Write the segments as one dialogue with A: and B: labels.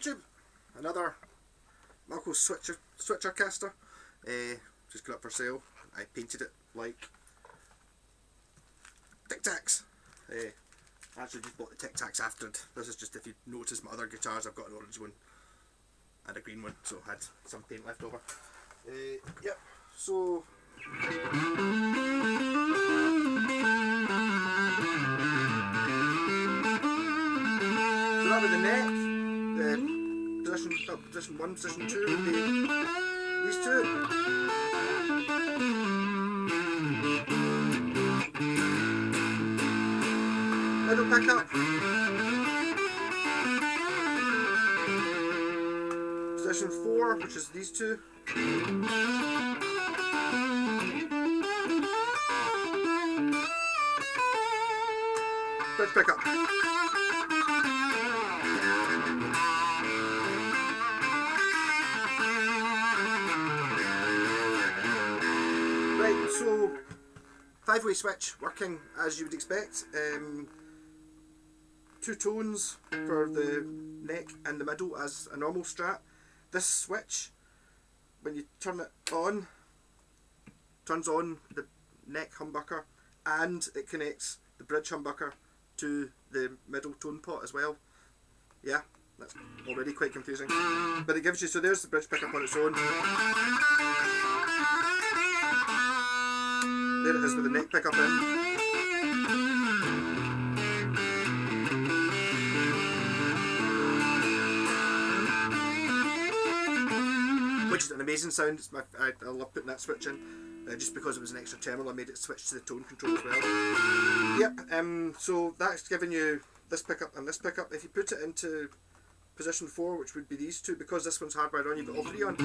A: YouTube, another malko switcher caster. Just got up for sale. I painted it like Tic Tacs. I actually just bought the Tic Tacs after it. This is just, if you notice my other guitars, I've got an orange one and a green one, so I had some paint left over. Yep, so that with the neck, position 1, position 2 would be these two. Middle pickup. Position 4, which is these two. Bridge pickup. Right, so 5-way switch working as you would expect. 2 tones for the neck and the middle as a normal strat. This switch, when you turn it on, turns on the neck humbucker and it connects the bridge humbucker to the middle tone pot as well. Yeah, that's already quite confusing. But it gives you, so there's the bridge pickup on its own. There it is with the neck pickup in. Which is an amazing sound. It's I love putting that switch in. Just because it was an extra terminal, I made it switch to the tone control as well. Yep, so that's giving you this pickup and this pickup. If you put it into position 4, which would be these two, because this one's hardwired on, you've got all 3 on.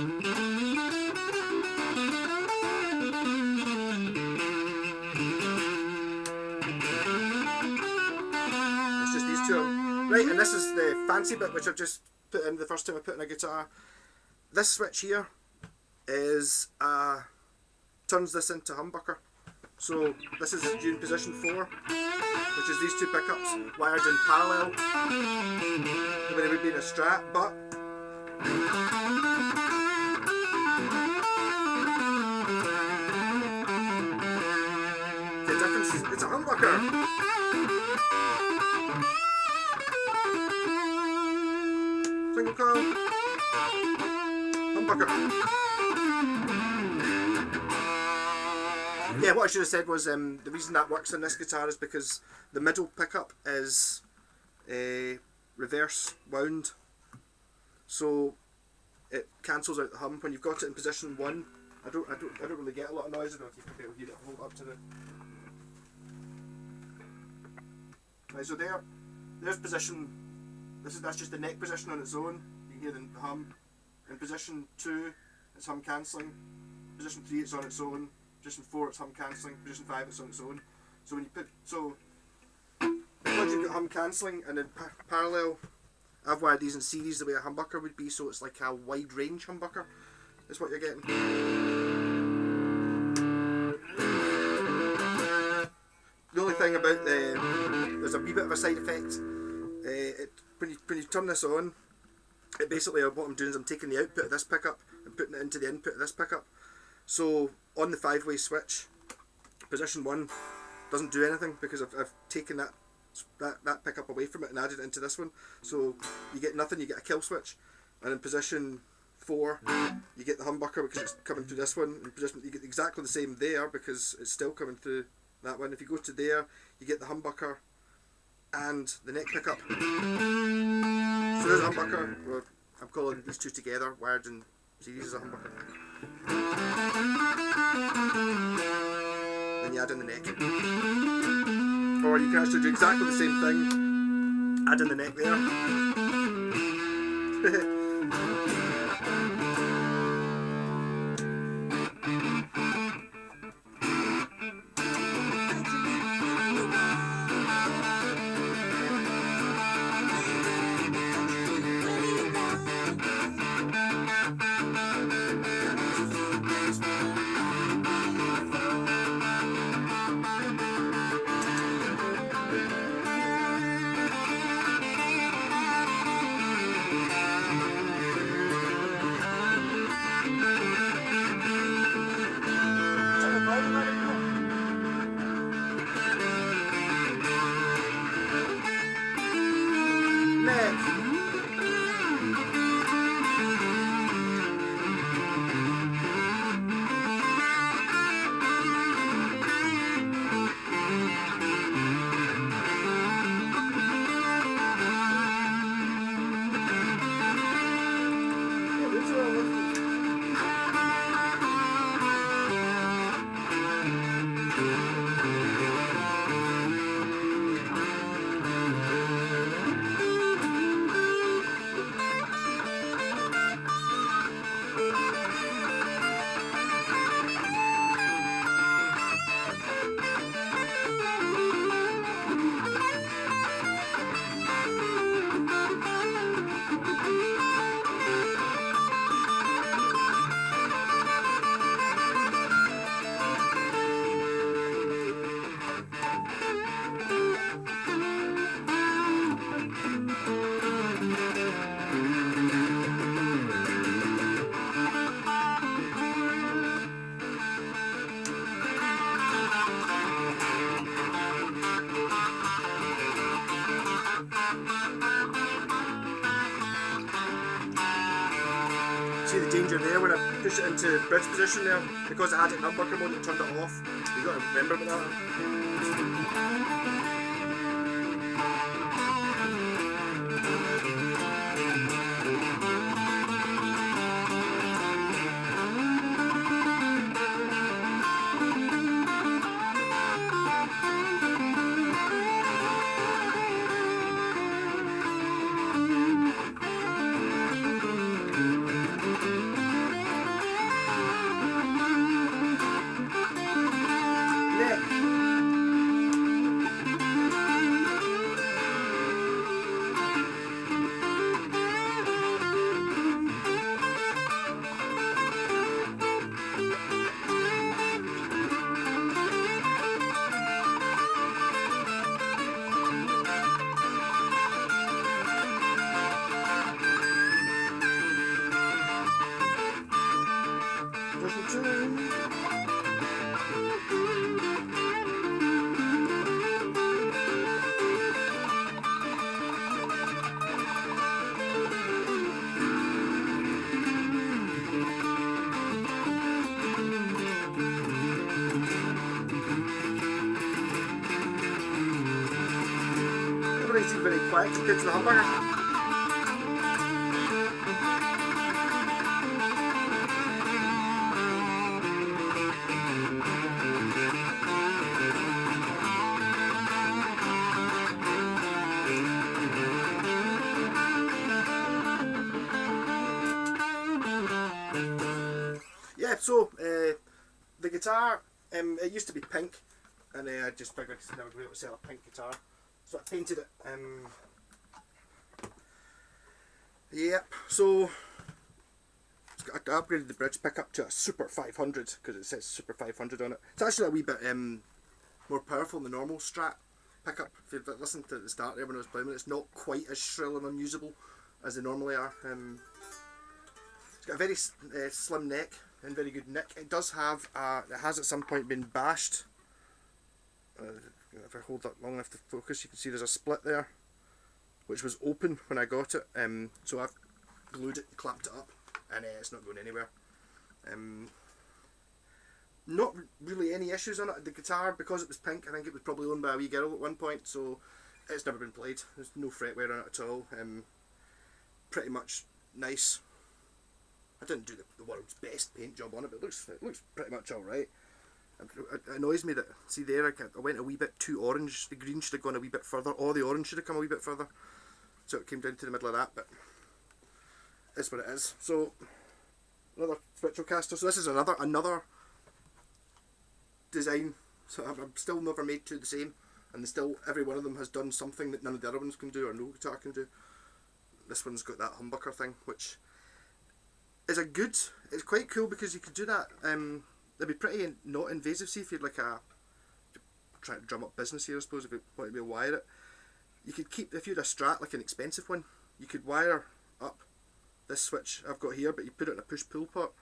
A: It's just these two on. Right, and this is the fancy bit which I've just put in the first time I put in a guitar. This switch here is turns this into humbucker. So this is due in position 4, which is these 2 pickups wired in parallel, the way they would be in a strat, but the difference is it's a humbucker. Single coil. Humbucker. Yeah, what I should have said was the reason that works on this guitar is because the middle pickup is reverse wound, so it cancels out the hum. When you've got it in position 1, I don't really get a lot of noise. I don't know if you can be able to hear it hold up to the. Right, so there's position. That's just the neck position on its own. You can hear the hum. In position 2, it's hum cancelling. Position 3, it's on its own. Position 4, it's hum cancelling. Position 5, it's on its own. So when you put, because you've got hum cancelling and in parallel, I've wired these in series the way a humbucker would be, so it's like a wide range humbucker. That's what you're getting. The only thing about there's a wee bit of a side effect. When you turn this on, it basically, what I'm doing is I'm taking the output of this pickup and putting it into the input of this pickup. So on the 5-way switch, position 1 doesn't do anything because I've taken that pickup away from it and added it into this one. So you get nothing, you get a kill switch. And in position 4, you get the humbucker because it's coming through this one. In position, you get exactly the same there because it's still coming through that one. If you go to there, you get the humbucker and the neck pickup. So there's a humbucker, or I'm calling these 2 together, wired in series as a humbucker. Then you add in the neck. Or you can actually do exactly the same thing, add in the neck there. See the danger there when I push it into bridge position there, because I had it in humbucker mode and turned it off. You got to remember about that. Everything seems very quiet compared to the humbucker. Yeah, so the guitar, it used to be pink, and I just figured I'd never be able to sell a pink guitar, so I painted it. Yep, so I upgraded the bridge pickup to a Super 500 because it says Super 500 on it. It's actually a wee bit more powerful than the normal Strat pickup. If you've listened to the start there when I was playing it, it's not quite as shrill and unusable as they normally are. It's got a very slim neck and very good nick. It does have, it has at some point been bashed. If I hold that long enough to focus, you can see there's a split there, which was open when I got it. So I've glued it, clamped it up, and it's not going anywhere. Not really any issues on it. The guitar, because it was pink, I think it was probably owned by a wee girl at one point, so it's never been played. There's no fretwear on it at all. Pretty much nice. I didn't do the world's best paint job on it, but it looks pretty much alright. It annoys me that, see there, I went a wee bit too orange. The green should have gone a wee bit further, or the orange should have come a wee bit further. So it came down to the middle of that, but it's what it is. So, another Switchercaster. So this is another design. So I'm still never made two the same, and still every one of them has done something that none of the other ones can do, or no guitar can do. This one's got that humbucker thing, which is it's quite cool because you could do that. It'd be pretty not invasive. See if you'd like trying to drum up business here, I suppose, if you want to be able to wire it. You could keep, if you had a Strat, like an expensive one, you could wire up this switch I've got here, but you put it in a push-pull pot,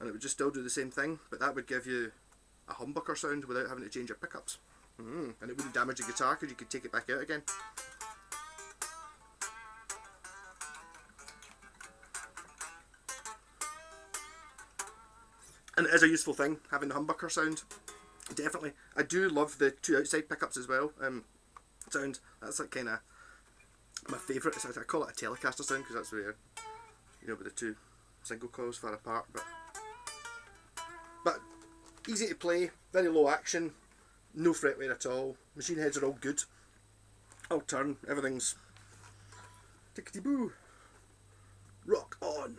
A: and it would just still do the same thing, but that would give you a humbucker sound without having to change your pickups. And it wouldn't damage the guitar because you could take it back out again. it is a useful thing, having the humbucker sound. Definitely. I do love the two outside pickups as well. Sound, that's like kind of my favourite. I call it a Telecaster sound because that's where, you know, with the two single coils far apart. But easy to play, very low action, no fretwear at all. Machine heads are all good. All turn, everything's tickety boo. Rock on.